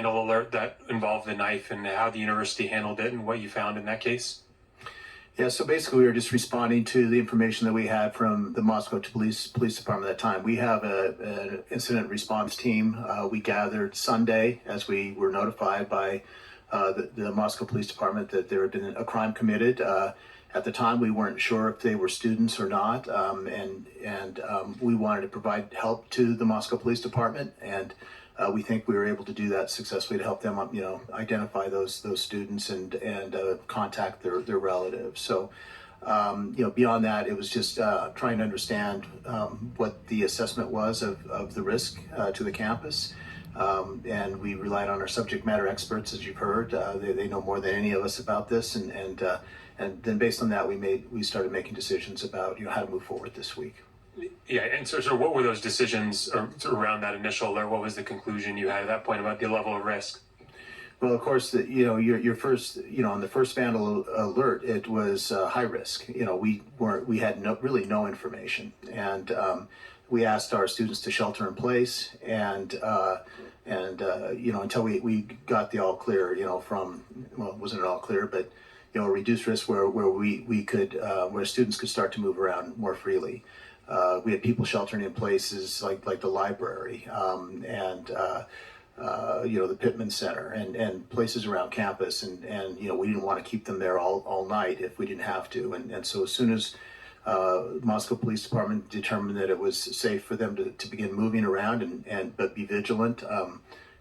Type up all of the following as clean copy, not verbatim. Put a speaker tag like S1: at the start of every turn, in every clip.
S1: vandal alert that involved the knife and how the university handled it and what you found in that case?
S2: Yeah, so basically we were just responding to the information that we had from the Moscow Police Department at that time. We have an incident response team. We gathered Sunday as we were notified by the Moscow Police Department that there had been a crime committed. At the time, we weren't sure if they were students or not, and we wanted to provide help to the Moscow Police Department, and we think we were able to do that successfully to help them, identify those students and contact their relatives. So, beyond that, it was just trying to understand what the assessment was of the risk to the campus. And we relied on our subject matter experts, as you've heard. They know more than any of us about this, and then based on that, we started making decisions about how to move forward this week.
S1: Yeah, and so what were those decisions around that initial alert? What was the conclusion you had at that point about the level of risk?
S2: Well, of course, your first, on the first vandal alert, it was high risk. We had really no information, and we asked our students to shelter in place, and until we got the all clear, it wasn't an all clear, but a reduced risk where we could where students could start to move around more freely. We had people sheltering in places like the library, and the Pittman Center, and places around campus, and we didn't want to keep them there all night if we didn't have to, and so as soon as Moscow Police Department determined that it was safe for them to begin moving around but be vigilant,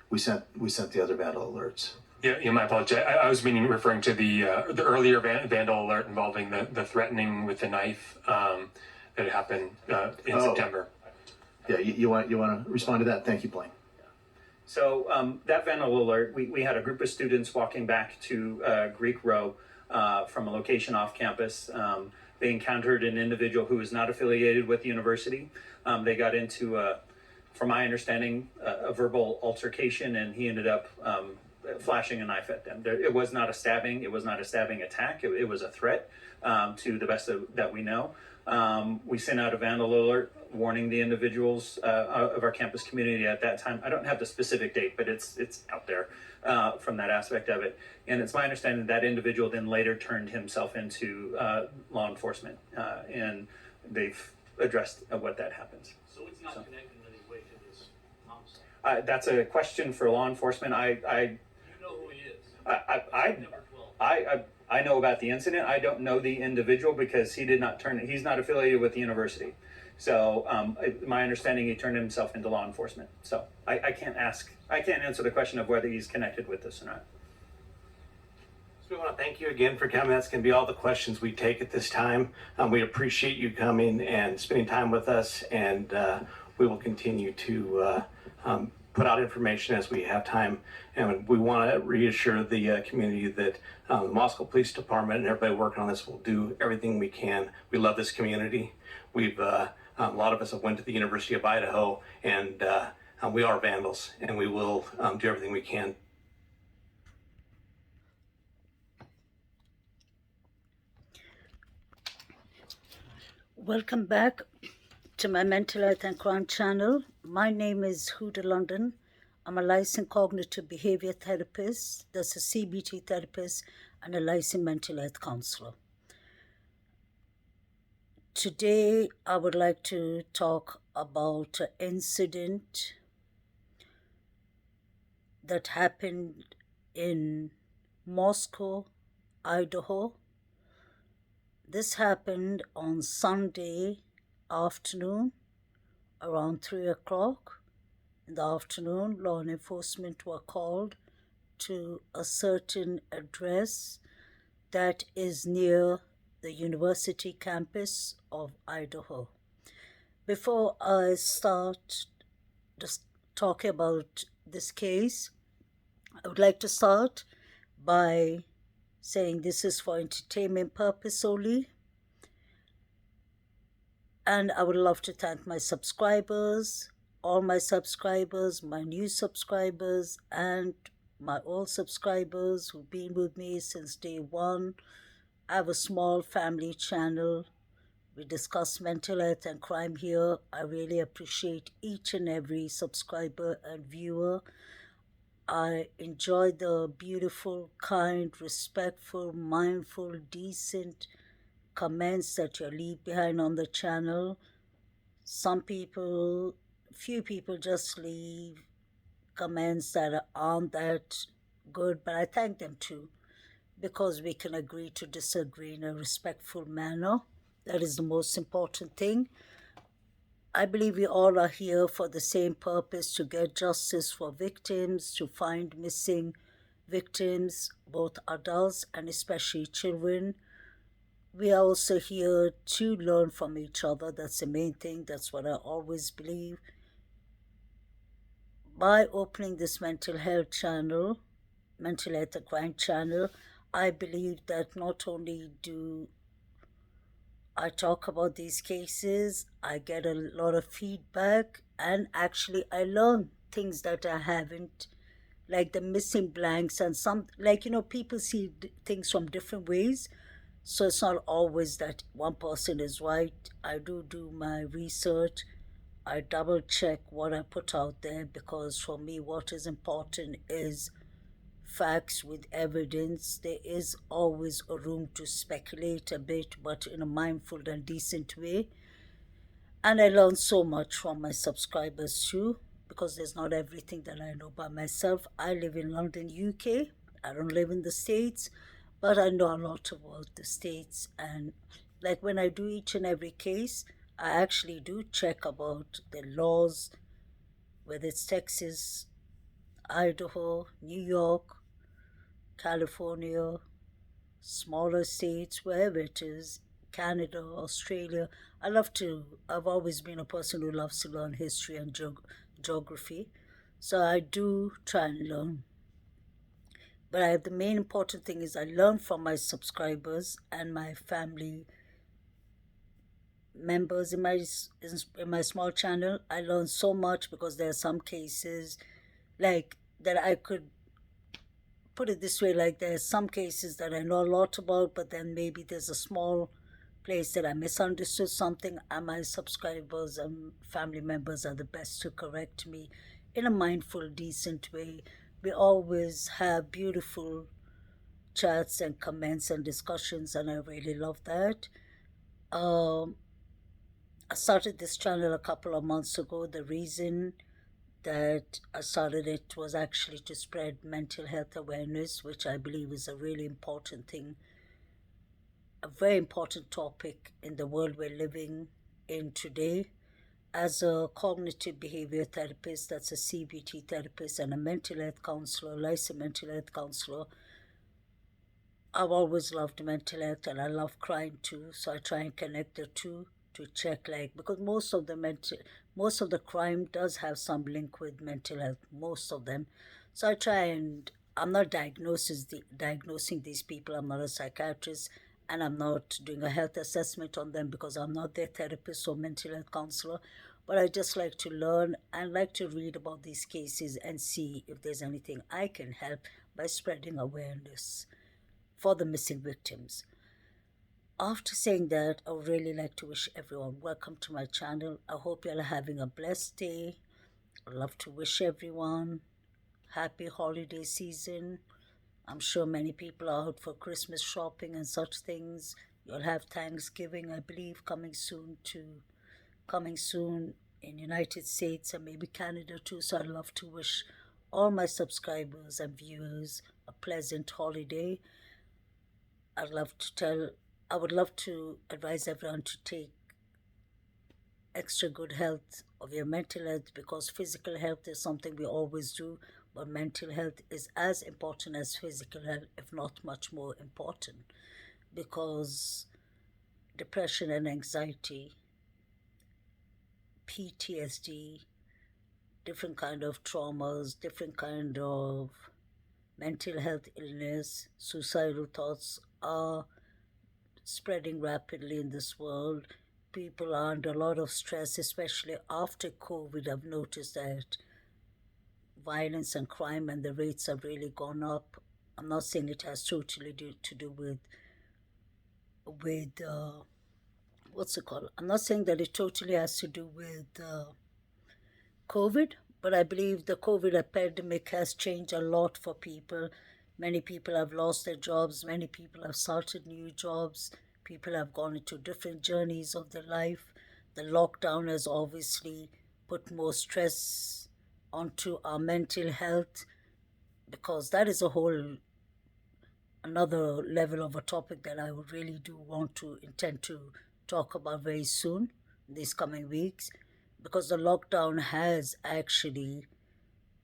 S2: we sent the other vandal alerts.
S1: Yeah, my apologies. I was referring to the earlier vandal alert involving the threatening with the knife that happened in September.
S2: Yeah, you want to respond to that? Thank you, Blaine.
S3: So that vandal alert, we had a group of students walking back to Greek Row from a location off campus. They encountered an individual who was not affiliated with the university. They got into, from my understanding, a verbal altercation, and he ended up flashing a knife at them. It was not a stabbing. It was not a stabbing attack. It was a threat, to the best that we know. We sent out a vandal alert warning the individuals of our campus community at that time. I don't have the specific date, but it's out there from that aspect of it. And it's my understanding that individual then later turned himself into law enforcement, and they've addressed what that happens.
S4: So it's not connected in any way to this homicide?
S3: That's a question for law enforcement.
S4: You know who he is? Number 12.
S3: I know about the incident. I don't know the individual because he's not affiliated with the university. So my understanding, he turned himself into law enforcement. So I can't answer the question of whether he's connected with this or not.
S5: So we want to thank you again for coming. That's going to be all the questions we take at this time. We appreciate you coming and spending time with us, and we will continue to put out information as we have time. And we want to reassure the community that the Moscow Police Department and everybody working on this will do everything we can. We love this community. We've a lot of us have went to the University of Idaho, and we are vandals, and we will do everything we can.
S6: Welcome back to my Mental Health and Crime channel. My name is Hoodie London. I'm a licensed cognitive behavior therapist, that's a CBT therapist, and a licensed mental health counselor. Today, I would like to talk about an incident that happened in Moscow, Idaho. This happened on Sunday afternoon, around 3 o'clock in the afternoon. Law enforcement were called to a certain address that is near the university campus of Idaho. Before I start just talking about this case, I would like to start by saying this is for entertainment purpose only. And I would love to thank my subscribers, all my subscribers, my new subscribers, and my old subscribers who've been with me since day one. I have a small family channel. We discuss mental health and crime here. I really appreciate each and every subscriber and viewer. I enjoy the beautiful, kind, respectful, mindful, decent comments that you leave behind on the channel. Some people, few people just leave comments that aren't that good, but I thank them too because we can agree to disagree in a respectful manner. That is the most important thing. I believe we all are here for the same purpose, to get justice for victims, to find missing victims, both adults and especially children. We are also here to learn from each other. That's the main thing. That's what I always believe. By opening this mental health channel, mental health and crime channel, I believe that not only do I talk about these cases, I get a lot of feedback, and actually I learn things that I haven't, like the missing blanks, and some, like, people see things from different ways. So it's not always that one person is right. I do my research. I double check what I put out there, because for me, what is important is facts with evidence. There is always a room to speculate a bit, but in a mindful and decent way. And I learn so much from my subscribers too, because there's not everything that I know by myself. I live in London, UK. I don't live in the States, but I know a lot about the States. And like when I do each and every case, I actually do check about the laws, whether it's Texas, Idaho, New York, California, smaller states, wherever it is, Canada, Australia. I've always been a person who loves to learn history and geography. So I do try and learn. But the main important thing is I learn from my subscribers and my family members in my small channel. I learn so much, because there are some cases like that I could put it this way, like there's some cases that I know a lot about, but then maybe there's a small place that I misunderstood something, and my subscribers and family members are the best to correct me in a mindful, decent way. We always have beautiful chats and comments and discussions, and I really love that. Um, I started this channel a couple of months ago. The reason that I started it was actually to spread mental health awareness, which I believe is a really important thing, a very important topic in the world we're living in today. As a cognitive behavior therapist, that's a CBT therapist, and a mental health counselor, licensed mental health counselor, I've always loved mental health, and I love crime too. So I try and connect the two to check, like, because most of the crime does have some link with mental health, most of them. So I try, and I'm not diagnosing these people. I'm not a psychiatrist, and I'm not doing a health assessment on them, because I'm not their therapist or mental health counselor. But I just like to learn and like to read about these cases and see if there's anything I can help by spreading awareness for the missing victims. After saying that, I would really like to wish everyone welcome to my channel. I hope you're having a blessed day. I'd love to wish everyone happy holiday season. I'm sure many people are out for Christmas shopping and such things. You'll have Thanksgiving, I believe, coming soon in United States and maybe Canada too. So I'd love to wish all my subscribers and viewers a pleasant holiday. I would love to advise everyone to take extra good health of your mental health, because physical health is something we always do, but mental health is as important as physical health, if not much more important, because depression and anxiety, PTSD, different kind of traumas, different kind of mental health illness, suicidal thoughts are spreading rapidly in this world. People are under a lot of stress, especially after COVID. I've noticed that violence and crime and the rates have really gone up. I'm not saying it has totally to do with what's it called? I'm not saying that it totally has to do with COVID, But I believe the COVID pandemic has changed a lot for people. Many people have lost their jobs, many people have started new jobs, people have gone into different journeys of their life. The lockdown has obviously put more stress onto our mental health, because that is a whole another level of a topic that I would really do want to intend to talk about very soon, these coming weeks, because the lockdown has actually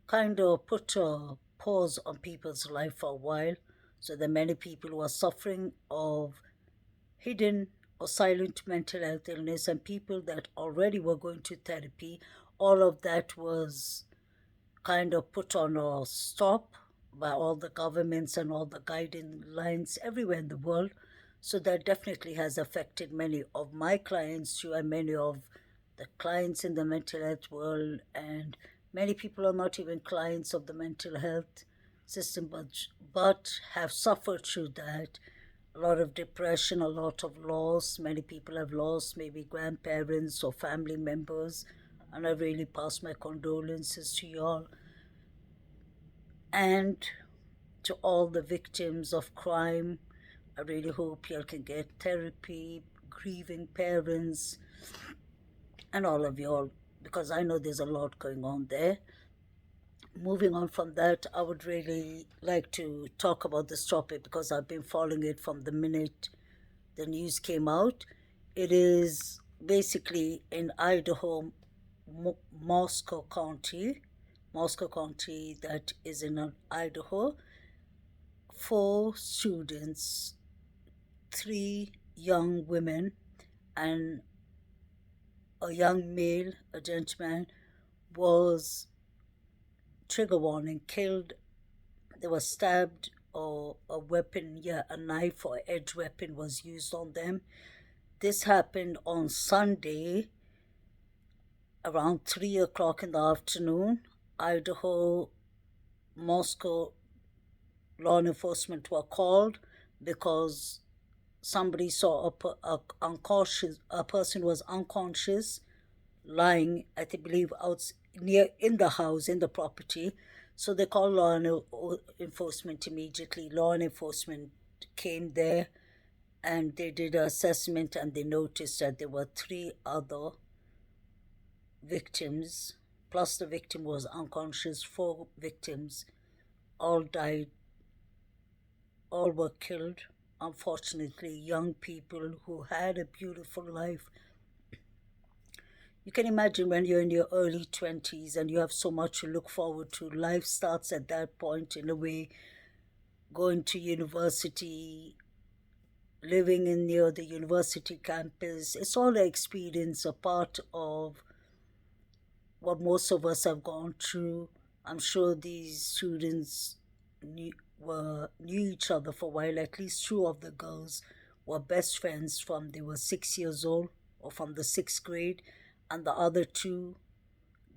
S6: kind of put a pause on people's life for a while. So there are many people who are suffering of hidden or silent mental health illness, and people that already were going to therapy. All of that was kind of put on a stop by all the governments and all the guidelines everywhere in the world. So that definitely has affected many of my clients too, and many of the clients in the mental health world. And many people are not even clients of the mental health system, but have suffered through that. A lot of depression, a lot of loss. Many people have lost maybe grandparents or family members, and I really pass my condolences to you all. And to all the victims of crime, I really hope you all can get therapy, grieving parents, and all of you all, because I know there's a lot going on there. Moving on from that, I would really like to talk about this topic because I've been following it from the minute the news came out. It is basically in Idaho, Moscow County, that is in Idaho. 4 students, 3 young women, and a young male, a gentleman, was trigger warning, killed. They were stabbed, or a weapon, a knife or edge weapon was used on them. This happened on Sunday around 3 o'clock in the afternoon. Idaho, Moscow law enforcement were called because somebody saw a person was unconscious, lying, I believe, out near in the house, in the property. So they called law enforcement immediately. Law enforcement came there and they did an assessment, and they noticed that there were 3 other victims, plus the victim was unconscious. 4 victims all died, all were killed. Unfortunately, young people who had a beautiful life. You can imagine when you're in your early 20s and you have so much to look forward to. Life starts at that point in a way. Going to university, living in near the university campus, it's all an experience, a part of what most of us have gone through. I'm sure these students knew each other for a while. At least 2 of the girls were best friends from they were 6 years old, or from the 6th grade, and the other 2,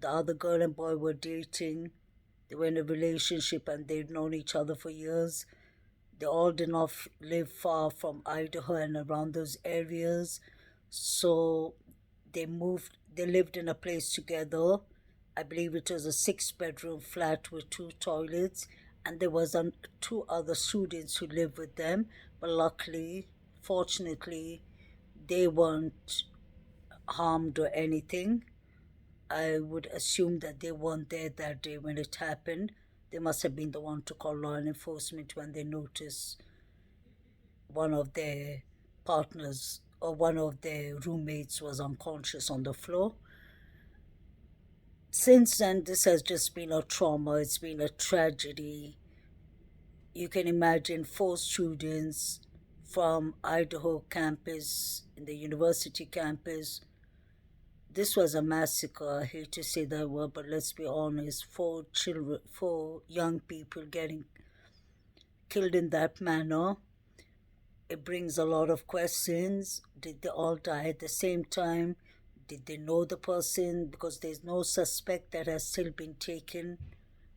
S6: the other girl and boy, were dating. They were in a relationship and they'd known each other for years. They all did not live far from Idaho and around those areas. So they lived in a place together. I believe it was a 6-bedroom flat with 2 toilets. And there was 2 other students who lived with them. But luckily, fortunately, they weren't harmed or anything. I would assume that they weren't there that day when it happened. They must have been the one to call law enforcement when they noticed one of their partners or one of their roommates was unconscious on the floor. Since then, this has just been a trauma. It's been a tragedy. You can imagine 4 students from Idaho campus, in the university campus. This was a massacre. I hate to say that word, but let's be honest. 4 young people getting killed in that manner. It brings a lot of questions. Did they all die at the same time? Did they know the person? Because there's no suspect that has still been taken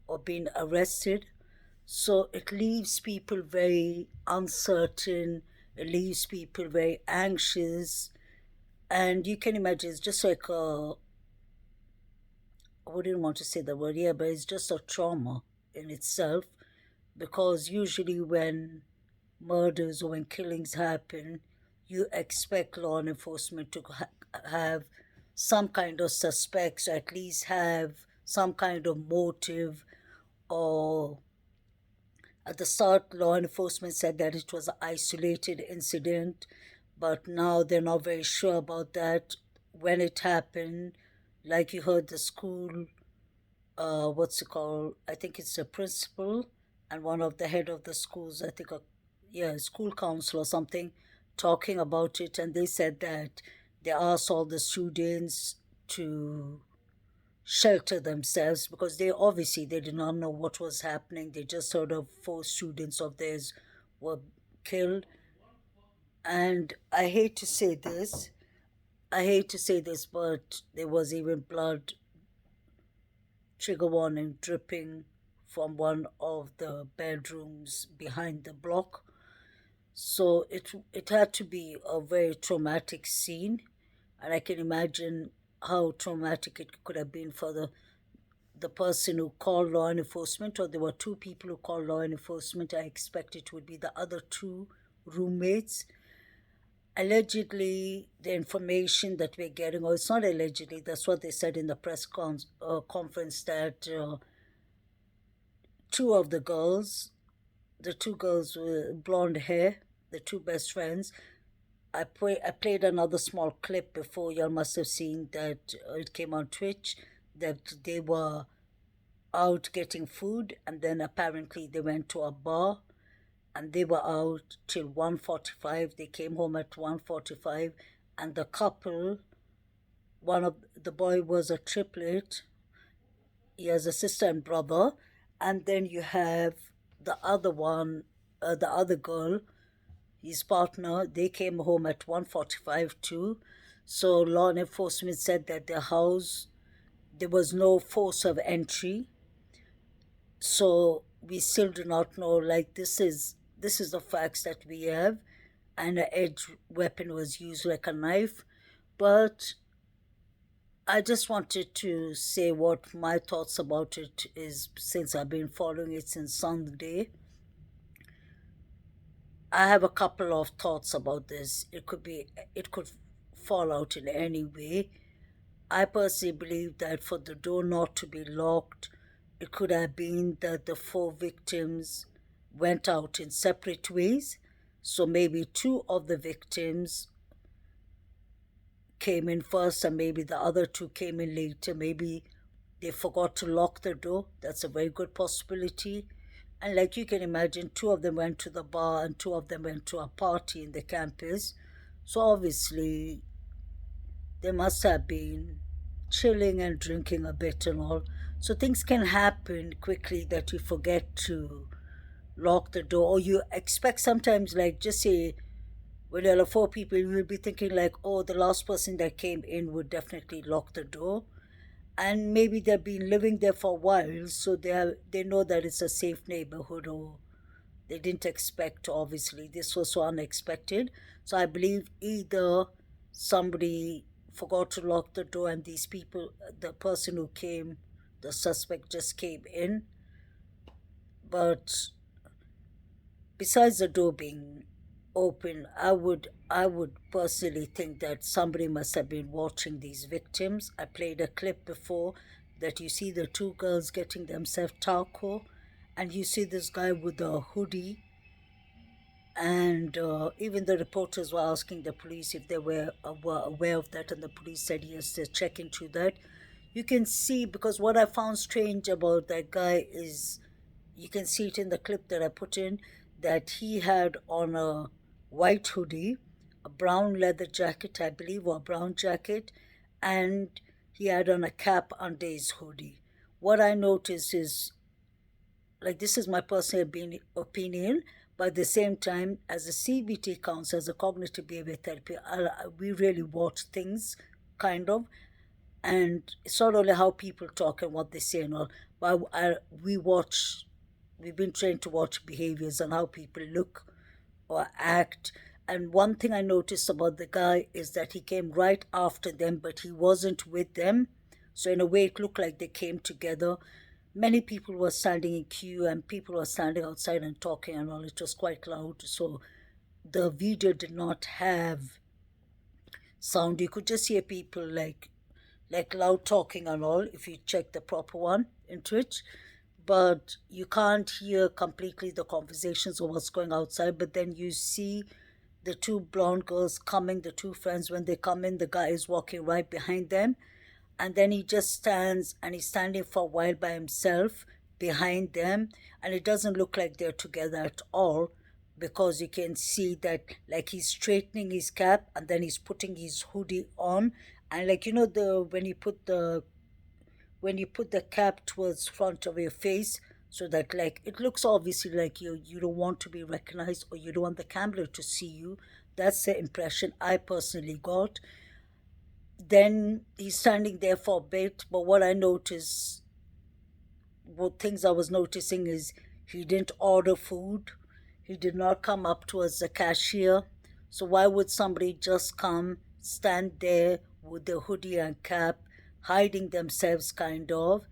S6: or been arrested. So it leaves people very uncertain. It leaves people very anxious. And you can imagine it's just like I wouldn't want to say the word, yeah, but it's just a trauma in itself, because usually when murders or when killings happen, you expect law enforcement to have some kind of suspects, or at least have some kind of motive. Or at the start, law enforcement said that it was an isolated incident, but now they're not very sure about that. When it happened, like you heard the school, what's it called? I think it's the principal and one of the head of the schools, I think, yeah, school council or something, talking about it, and they said that they asked all the students to shelter themselves because they did not know what was happening. They just heard of 4 students of theirs were killed. And I hate to say this, but there was even blood, trigger warning, dripping from one of the bedrooms behind the block. So it had to be a very traumatic scene, and I can imagine how traumatic it could have been for the person who called law enforcement, or there were 2 people who called law enforcement. I expect it would be the other 2 roommates. Allegedly, the information that we're getting, or it's not allegedly, that's what they said in the press conference, that 2 of the 2 girls with blonde hair, the 2 best friends. I played another small clip before. Y'all must have seen that it came on Twitch, that they were out getting food, and then apparently they went to a bar, and they were out till 1:45. They came home at 1:45, and the couple, one of the boy was a triplet. He has a sister and brother, and then you have the other one, the other girl, his partner. They came home at 1:45 too. So law enforcement said that their house, there was no force of entry. So we still do not know. Like, this is the facts that we have, and an edge weapon was used, like a knife. But I just wanted to say what my thoughts about it is, since I've been following it since Sunday. I have a couple of thoughts about this. It could fall out in any way. I personally believe that for the door not to be locked, it could have been that the 4 victims went out in separate ways. So maybe 2 of the victims came in first, and maybe the other 2 came in later. Maybe they forgot to lock the door. That's a very good possibility. And like you can imagine, 2 of them went to the bar and 2 of them went to a party in the campus. So obviously, they must have been chilling and drinking a bit and all. So things can happen quickly that you forget to lock the door, or you expect sometimes, like, just say, when there are 4 people, you will be thinking like, oh, the last person that came in would definitely lock the door. And maybe they've been living there for a while, so they know that it's a safe neighborhood, or they didn't expect, obviously. This was so unexpected. So I believe either somebody forgot to lock the door, and these people, the person who came, the suspect, just came in. But besides the door being open, I would personally think that somebody must have been watching these victims. I played a clip before that you see the 2 girls getting themselves taco, and you see this guy with a hoodie, and even the reporters were asking the police if they were aware of that, and the police said yes, they're checking through that. You can see, because what I found strange about that guy is, you can see it in the clip that I put in, that he had on a white hoodie, a brown leather jacket, I believe, or a brown jacket, and he had on a cap under his hoodie. What I noticed is, like, this is my personal opinion, but at the same time, as a CBT counselor, as a cognitive behavior therapy, we really watch things, kind of, and it's not only how people talk and what they say and all, but we've been trained to watch behaviors and how people look or act. And one thing I noticed about the guy is that he came right after them, but he wasn't with them. So in a way, it looked like they came together. Many people were standing in queue and people were standing outside and talking and all. It was quite loud. So the video did not have sound. You could just hear people like loud talking and all if you check the proper one into it. But you can't hear completely the conversations or what's going outside. But then you see the two blonde girls coming, the two friends, when they come in, the guy is walking right behind them. And then he just stands and he's standing for a while by himself behind them. And it doesn't look like they're together at all because you can see that like he's straightening his cap and then he's putting his hoodie on. And like, you know, when you put the cap towards front of your face so that like it looks obviously like you don't want to be recognized or you don't want the camera to see you. That's the impression I personally got. Then he's standing there for a bit, but what things I was noticing is he didn't order food. He did not come up towards the cashier. So why would somebody just come, stand there with their hoodie and cap, hiding themselves kind of,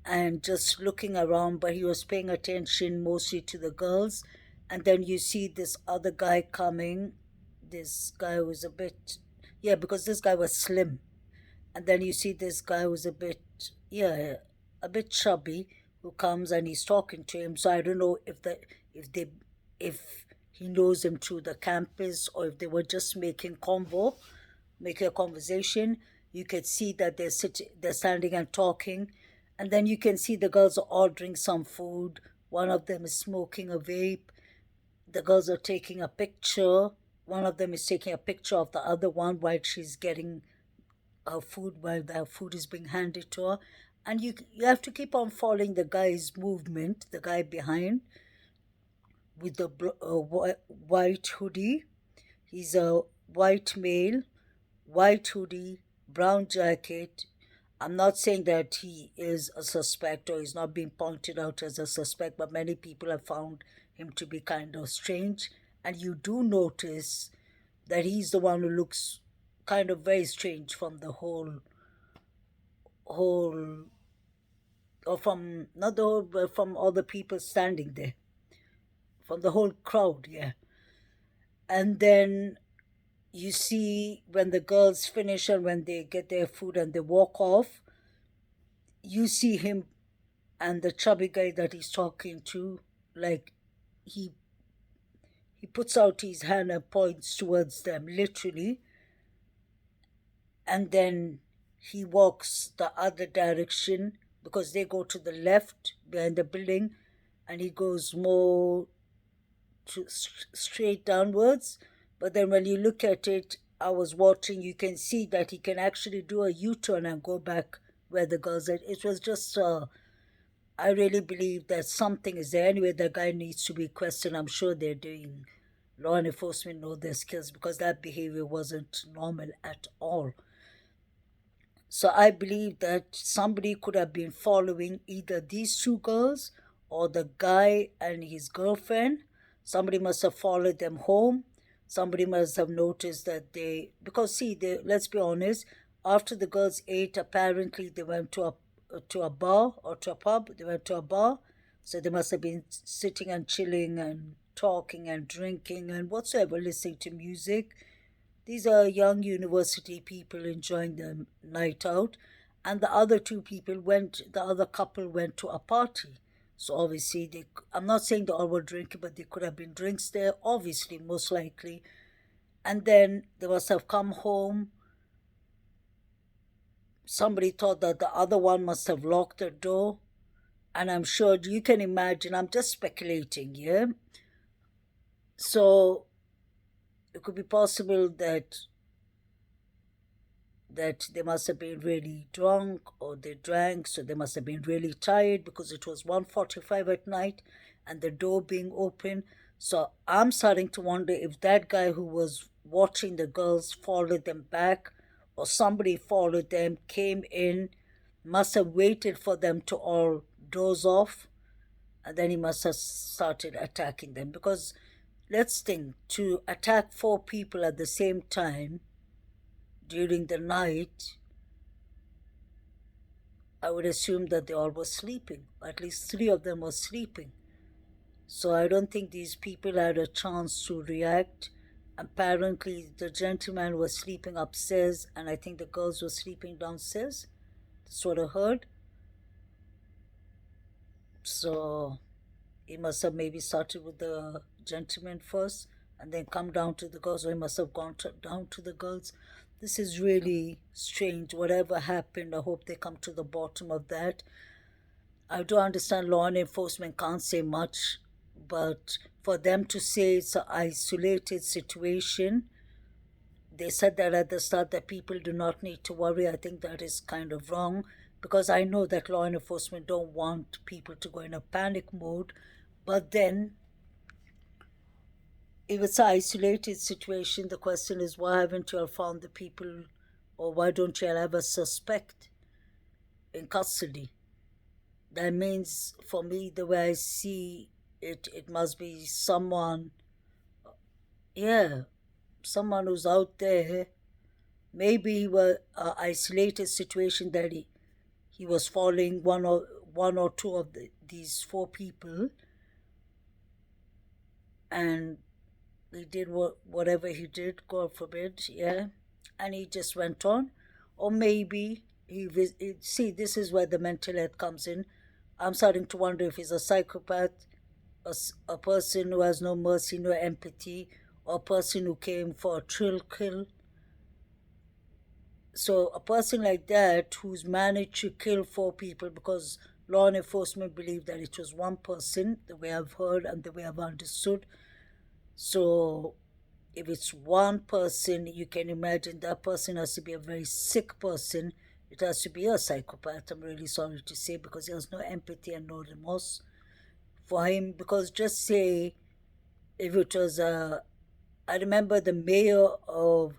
S6: and just looking around? But he was paying attention mostly to the girls. And then you see this other guy coming. This guy was a bit, yeah, because this guy was slim. And then you see this guy who's a bit, yeah, a bit chubby, who comes and he's talking to him. So I don't know if he knows him through the campus or if they were just making a conversation. You could see that they're standing and talking, and then you can see the girls are ordering some food. One of them is smoking a vape. The girls are taking a picture. One of them is taking a picture of the other one while she's getting her food, while the food is being handed to her. And you have to keep on following the guy's movement, the guy behind with the white hoodie. He's a white male, white hoodie, brown jacket. I'm not saying that he is a suspect or he's not being pointed out as a suspect, but many people have found him to be kind of strange. And you do notice that he's the one who looks kind of very strange from the whole, or from, not the whole, but from all the people standing there, from the whole crowd, yeah. And then you see when the girls finish and when they get their food and they walk off, you see him and the chubby guy that he's talking to, like he puts out his hand and points towards them, literally. And then he walks the other direction because they go to the left behind the building and he goes more straight downwards. But then when you look at it, I was watching, you can see that he can actually do a U-turn and go back where the girls are. It was just, I really believe that something is there. Anyway, the guy needs to be questioned. I'm sure they're doing, law enforcement know their skills because that behavior wasn't normal at all. So I believe that somebody could have been following either these two girls or the guy and his girlfriend. Somebody must have followed them home. Somebody must have noticed that because see, let's be honest, after the girls ate, apparently they went to a bar or to a pub. They went to a bar. So they must have been sitting and chilling and talking and drinking and whatsoever, listening to music. These are young university people enjoying their night out. And the other couple went to a party. So obviously, I'm not saying they all were drinking, but there could have been drinks there, obviously, most likely. And then they must have come home. Somebody thought that the other one must have locked the door. And I'm sure you can imagine, I'm just speculating, yeah? So it could be possible that they must have been really drunk or they drank, so they must have been really tired because it was 1:45 at night and the door being open. So I'm starting to wonder if that guy who was watching the girls followed them back or somebody followed them, came in, must have waited for them to all doze off, and then he must have started attacking them. Because let's think, to attack 4 people at the same time during the night, I would assume that they all were sleeping. At least 3 of them were sleeping. So I don't think these people had a chance to react. Apparently, the gentleman was sleeping upstairs, and I think the girls were sleeping downstairs. That's what I heard. So he must have maybe started with the gentleman first and then come down to the girls, or he must have gone down to the girls. This is really strange. Whatever happened, I hope they come to the bottom of that. I do understand law enforcement can't say much, but for them to say it's an isolated situation, they said that at the start that people do not need to worry. I think that is kind of wrong, because I know that law enforcement don't want people to go in a panic mode. But then, if it's an isolated situation, the question is, why haven't you all found the people, or why don't you all have a suspect in custody? That means, for me, the way I see it, it must be someone, someone who's out there. Maybe he was an isolated situation that he was following one or two of these 4 people, and he did whatever he did, God forbid, and he just went on. Or maybe see, this is where the mental health comes in. I'm starting to wonder if he's a psychopath, a person who has no mercy, no empathy, or a person who came for a thrill kill. So a person like that who's managed to kill 4 people, because law enforcement believe that it was one person, the way I've heard and the way I've understood. So if it's one person, you can imagine that person has to be a very sick person. It has to be a psychopath, I'm really sorry to say, because he has no empathy and no remorse for him. Because just say, if it was I remember the mayor of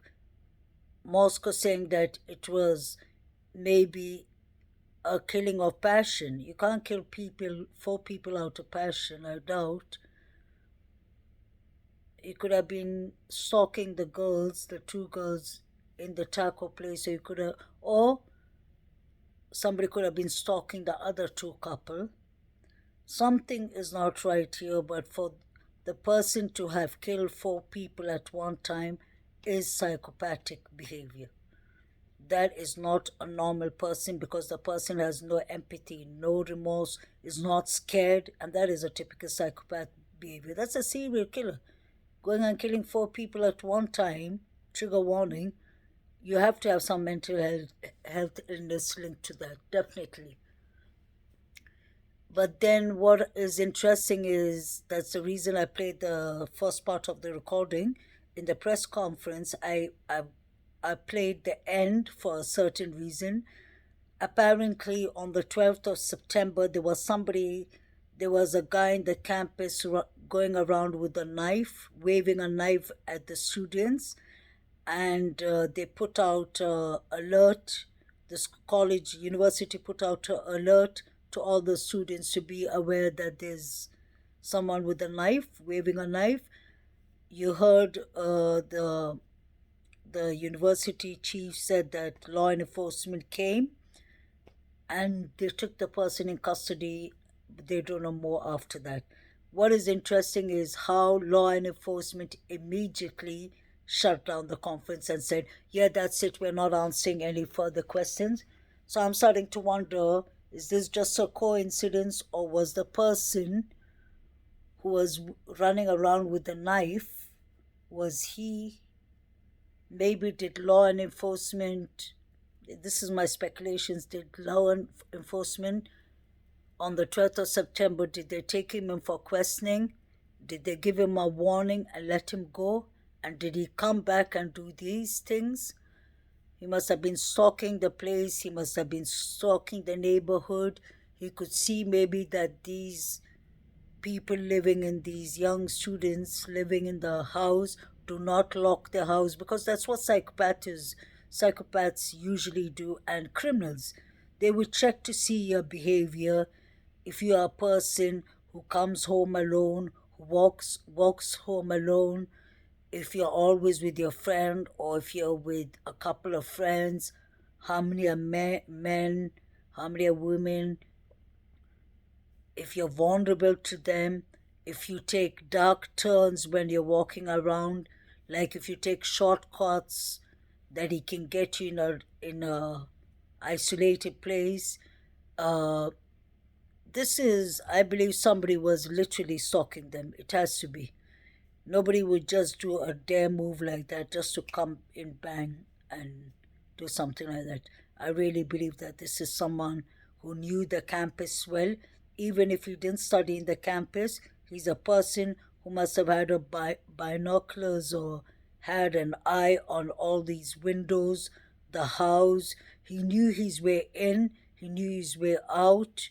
S6: Moscow saying that it was maybe a killing of passion. You can't kill 4 people out of passion, I doubt. He could have been stalking the girls, the 2 girls in the taco place, or somebody could have been stalking the other 2 couple. Something is not right here, but for the person to have killed 4 people at one time is psychopathic behavior. That is not a normal person, because the person has no empathy, no remorse, is not scared, and that is a typical psychopath behavior. That's a serial killer. Going and killing 4 people at one time, trigger warning, you have to have some mental health illness linked to that, definitely. But then what is interesting is, that's the reason I played the first part of the recording. In the press conference, I played the end for a certain reason. Apparently, on the 12th of September, there was a guy in the campus going around with a knife, waving a knife at the students, and they put out alert. This university put out an alert to all the students to be aware that there's someone with a knife, waving a knife. You heard the university chief said that law enforcement came and they took the person in custody. They don't know more after that. What is interesting is how law enforcement immediately shut down the conference and said, yeah, that's it, we're not answering any further questions. So I'm starting to wonder, is this just a coincidence, or was the person who was running around with the knife, did law enforcement, this is my speculations, did law enforcement on the 12th of September, did they take him in for questioning? Did they give him a warning and let him go? And did he come back and do these things? He must have been stalking the place. He must have been stalking the neighborhood. He could see maybe that these people these young students living in the house do not lock their house, because that's what psychopaths usually do, and criminals. They will check to see your behavior. If you are a person who comes home alone, who walks home alone, if you're always with your friend, or if you're with a couple of friends, how many are men, how many are women, if you're vulnerable to them, if you take dark turns when you're walking around, like if you take shortcuts that he can get you in a isolated place. This is, I believe, somebody was literally stalking them. It has to be. Nobody would just do a dare move like that just to come in bang and do something like that. I really believe that this is someone who knew the campus well. Even if he didn't study in the campus, he's a person who must have had binoculars or had an eye on all these windows, the house. He knew his way in, he knew his way out,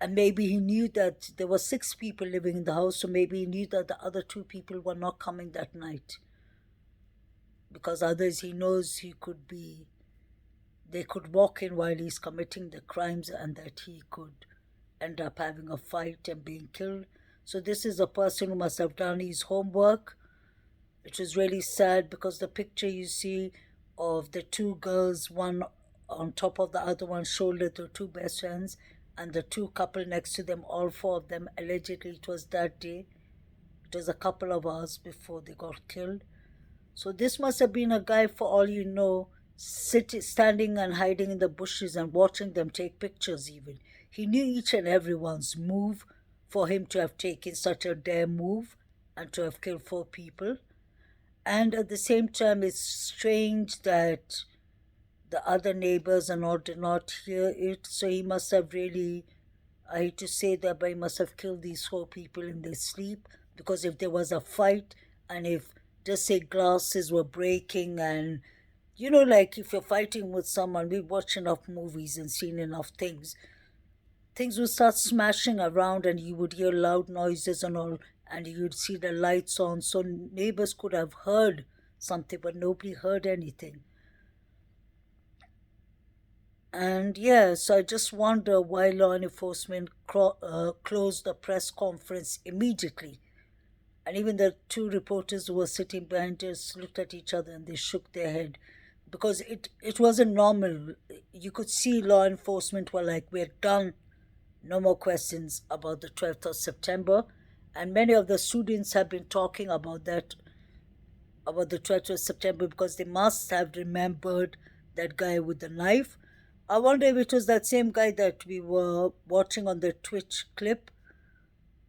S6: and maybe he knew that there were 6 people living in the house, so maybe he knew that the other 2 people were not coming that night. Because others he knows they could walk in while he's committing the crimes, and that he could end up having a fight and being killed. So this is a person who must have done his homework. It was really sad because the picture you see of the 2 girls, one on top of the other one's shoulder, the 2 best friends, and the 2 couple next to them, all 4 of them, allegedly it was that day. It was a couple of hours before they got killed. So this must have been a guy, for all you know, standing and hiding in the bushes and watching them take pictures even. He knew each and everyone's move for him to have taken such a dare move and to have killed 4 people. And at the same time, it's strange that the other neighbors and all did not hear it. So he must have really, I hate to say that, but he must have killed these 4 people in their sleep. Because if there was a fight, and if, just say, glasses were breaking, and like if you're fighting with someone, we've watched enough movies and seen enough things would start smashing around, and you would hear loud noises and all, and you'd see the lights on. So neighbors could have heard something, but nobody heard anything. And yeah, so I just wonder why law enforcement closed the press conference immediately. And even the 2 reporters who were sitting behind us looked at each other and they shook their head, because it wasn't normal. You could see law enforcement were like, we're done. No more questions about the 12th of September. And many of the students have been talking about that, about the 12th of September, because they must have remembered that guy with the knife. I wonder if it was that same guy that we were watching on the Twitch clip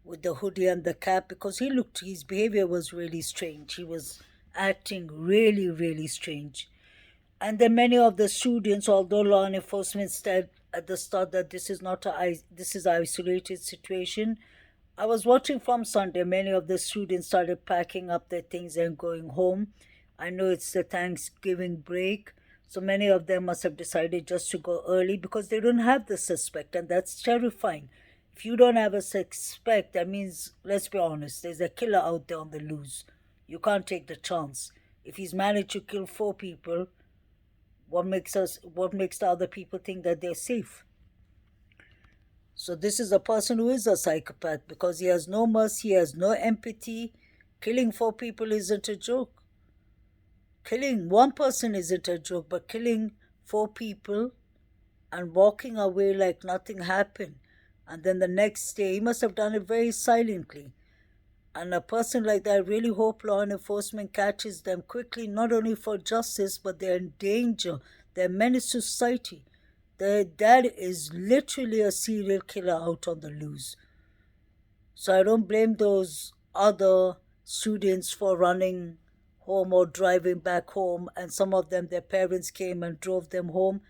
S6: with the hoodie and the cap, because his behavior was really strange. He was acting really, really strange. And then many of the students, although law enforcement said at the start that this is an isolated situation, I was watching from Sunday, many of the students started packing up their things and going home. I know it's the Thanksgiving break, so many of them must have decided just to go early because they don't have the suspect, and that's terrifying. If you don't have a suspect, that means, let's be honest, there's a killer out there on the loose. You can't take the chance. If he's managed to kill 4 people, what makes the other people think that they're safe? So this is a person who is a psychopath, because he has no mercy, he has no empathy. Killing 4 people isn't a joke. Killing 1 person isn't a joke, but killing 4 people and walking away like nothing happened. And then the next day, he must have done it very silently. And a person like that, I really hope law enforcement catches them quickly, not only for justice, but they're in danger. They're a menace to society. That is literally a serial killer out on the loose. So I don't blame those other students for running home or driving back home, and some of them, their parents came and drove them home.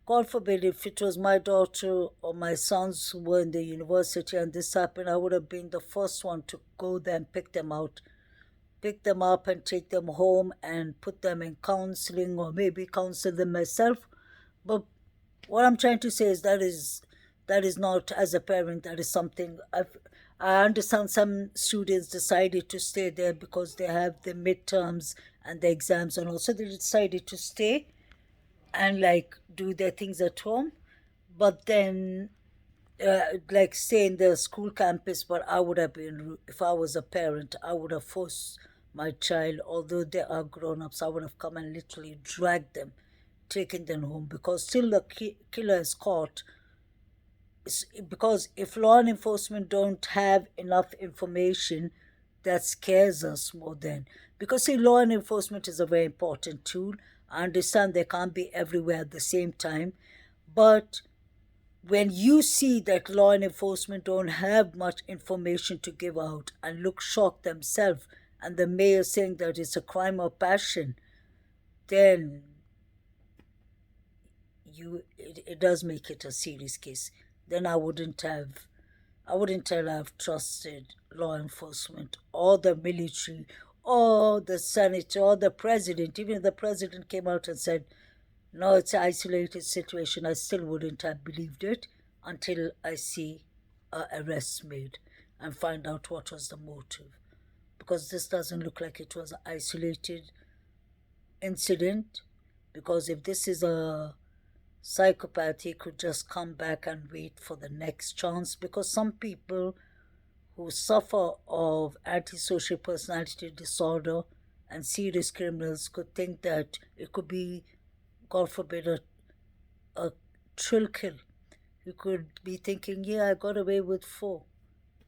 S6: God forbid, if it was my daughter or my sons who were in the university and this happened, I would have been the first one to go there and pick them up and take them home and put them in counseling, or maybe counsel them myself. But what I'm trying to say is that is not, as a parent, that is something I understand. Some students decided to stay there because they have the midterms and the exams, and also they decided to stay and do their things at home, but then stay in the school campus. But I would have been, if I was a parent, I would have forced my child, although they are grown-ups, I would have come and literally dragged them taking them home, because still the killer is caught. Because if law enforcement don't have enough information, that scares us more than, because see, law enforcement is a very important tool. I understand they can't be everywhere at the same time, but when you see that law enforcement don't have much information to give out and look shocked themselves, and the mayor saying that it's a crime of passion, then it does make it a serious case. Then I wouldn't have trusted law enforcement or the military or the senator or the president. Even if the president came out and said, no, it's an isolated situation, I still wouldn't have believed it until I see an arrest made and find out what was the motive. Because this doesn't look like it was an isolated incident. Because if this is a psychopath, he could just come back and wait for the next chance. Because some people who suffer of antisocial personality disorder and serious criminals could think that it could be, God forbid, a thrill kill. You could be thinking, yeah, I got away with 4.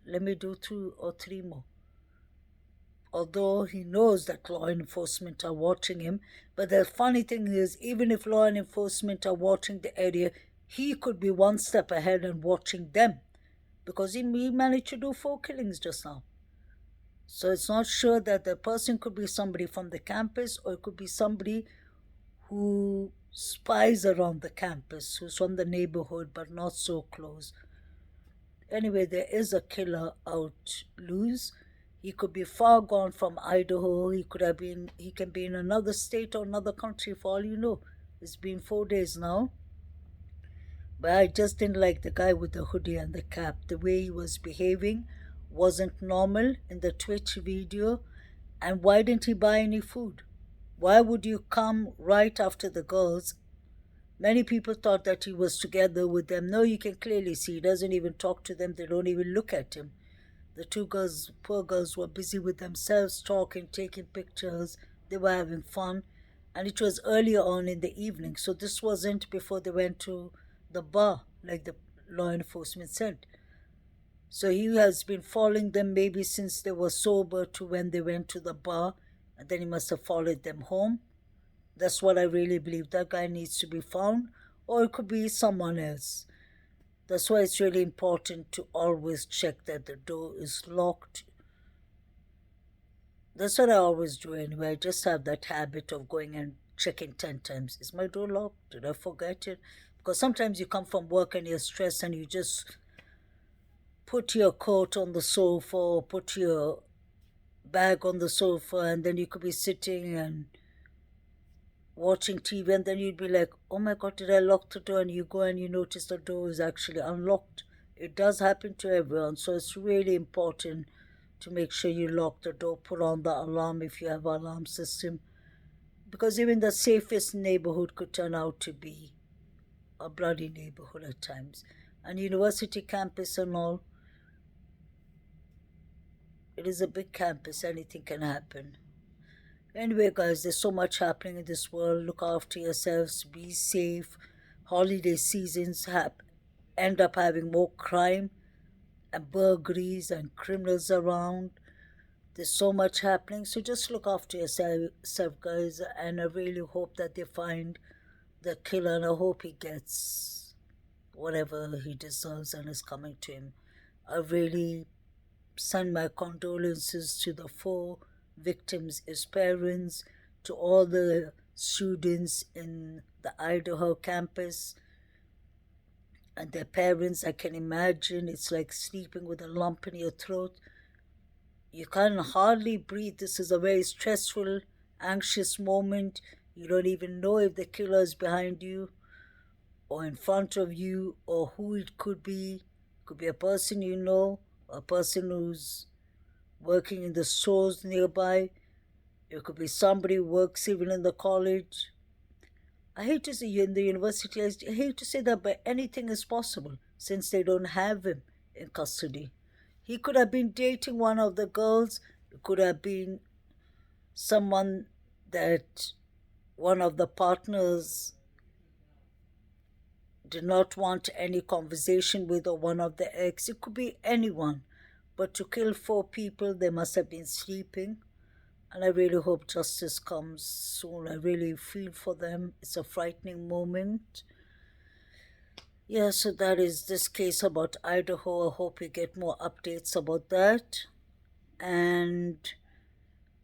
S6: Let me do 2 or 3 more. Although he knows that law enforcement are watching him. But the funny thing is, even if law enforcement are watching the area, he could be one step ahead and watching them. Because he managed to do 4 killings just now. So it's not sure that the person could be somebody from the campus, or it could be somebody who spies around the campus, who's from the neighborhood but not so close. Anyway, there is a killer out loose. He could be far gone from Idaho. He can be in another state or another country for all you know. It's been 4 days now. But I just didn't like the guy with the hoodie and the cap. The way he was behaving wasn't normal in the Twitch video. And why didn't he buy any food? Why would you come right after the girls? Many people thought that he was together with them. No, you can clearly see he doesn't even talk to them. They don't even look at him. The 2 girls, poor girls, were busy with themselves, talking, taking pictures. They were having fun. And it was earlier on in the evening. So this wasn't before they went to the bar, like the law enforcement said. So he has been following them maybe since they were sober to when they went to the bar. And then he must have followed them home. That's what I really believe. That guy needs to be found. Or it could be someone else. That's why it's really important to always check that the door is locked. That's what I always do anyway. I just have that habit of going and checking 10 times. Is my door locked? Did I forget it? Because sometimes you come from work and you're stressed and you just put your coat on the sofa or put your bag on the sofa, and then you could be sitting and watching TV, and then you'd be like, oh my God, did I lock the door? And you go and you notice the door is actually unlocked. It does happen to everyone. So it's really important to make sure you lock the door, put on the alarm if you have an alarm system. Because even the safest neighborhood could turn out to be a bloody neighborhood at times. And university campus and all, it is a big campus, anything can happen. Anyway, guys, there's so much happening in this world. Look after yourselves, be safe. Holiday seasons end up having more crime and burglaries and criminals around. There's so much happening, so just look after yourself, guys, and I really hope that they find the killer, and I hope he gets whatever he deserves and is coming to him. I really send my condolences to the 4 victims, his parents, to all the students in the Idaho campus and their parents. I can imagine it's like sleeping with a lump in your throat. You can hardly breathe. This is a very stressful, anxious moment. You don't even know if the killer is behind you or in front of you or who it could be. It could be a person you know, a person who's working in the stores nearby. It could be somebody who works even in the college. I hate to say in the university, I hate to say that, but anything is possible since they don't have him in custody. He could have been dating one of the girls. It could have been someone that one of the partners did not want any conversation with, or one of the ex. It could be anyone. But to kill 4 people, they must have been sleeping. And I really hope justice comes soon. I really feel for them. It's a frightening moment. Yeah, so that is this case about Idaho. I hope we get more updates about that. And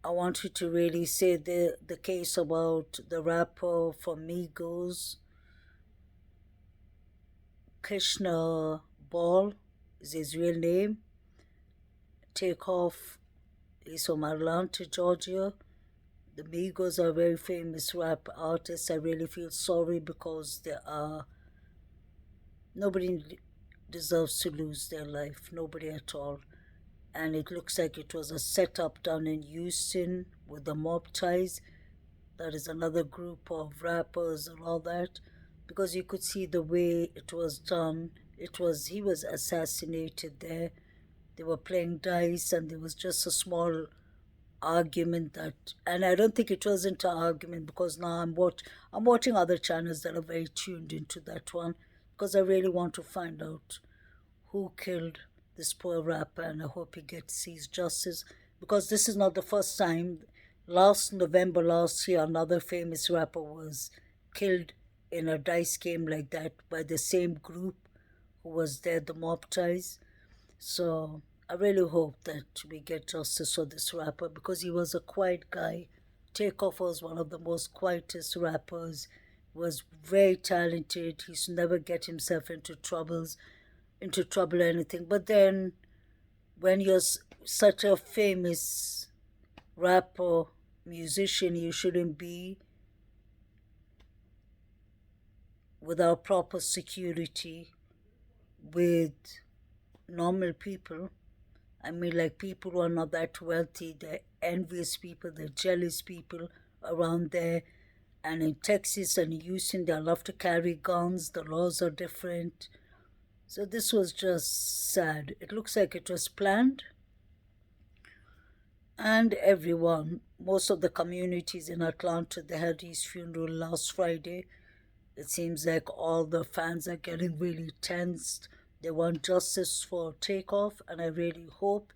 S6: I wanted to really say the case about the rapper from Migos, Krishna Ball is his real name. Takeoff is from Atlanta, Georgia. The Migos are very famous rap artists. I really feel sorry because nobody deserves to lose their life, nobody at all. And it looks like it was a setup done in Houston with the mob ties. That is another group of rappers and all that, because you could see the way it was done. He was assassinated there. They were playing dice, and there was just a small argument and I don't think it wasn't an argument, because now I'm watching other channels that are very tuned into that one, because I really want to find out who killed this poor rapper, and I hope he gets his justice, because this is not the first time. Last November last year, another famous rapper was killed in a dice game like that by the same group who was there, the mob ties. So I really hope that we get justice for this rapper, because he was a quiet guy. Takeoff was one of the most quietest rappers, was very talented. He should never get himself into trouble or anything. But then when you're such a famous rapper, musician, you shouldn't be without proper security with normal people. I mean, like people who are not that wealthy, they're envious people, they're jealous people around there. And in Texas and Houston, they love to carry guns. The laws are different. So this was just sad. It looks like it was planned. And everyone, most of the communities in Atlanta, they had his funeral last Friday. It seems like all the fans are getting really tensed. They want justice for Takeoff, and I really hope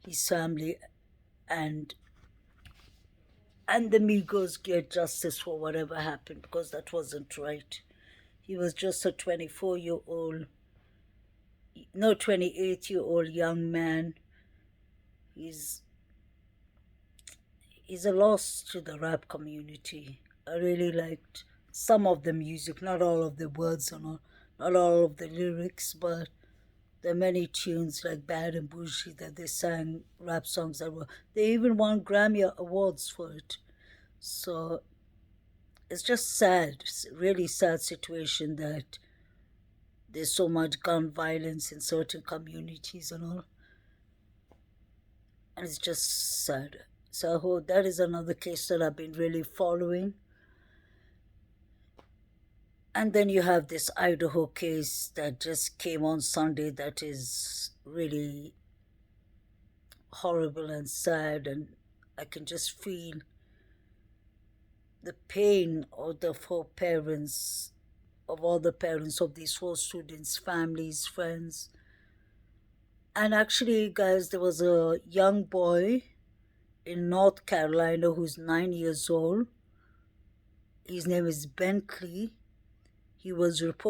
S6: his family and the Migos get justice for whatever happened, because that wasn't right. He was just a 28-year-old young man. He's a loss to the rap community. I really liked some of the music, not all of the words or not all of the lyrics, but there are many tunes like Bad and Bougie that they sang, rap songs they even won Grammy Awards for it. So it's just sad. It's a really sad situation that there's so much gun violence in certain communities and all. And it's just sad. So I hope that is another case that I've been really following. And then you have this Idaho case that just came on Sunday that is really horrible and sad, and I can just feel the pain of the 4 parents, of all the parents of these 4 students, families, friends. And actually, guys, there was a young boy in North Carolina who's 9 years old. His name is Bentley. He was reported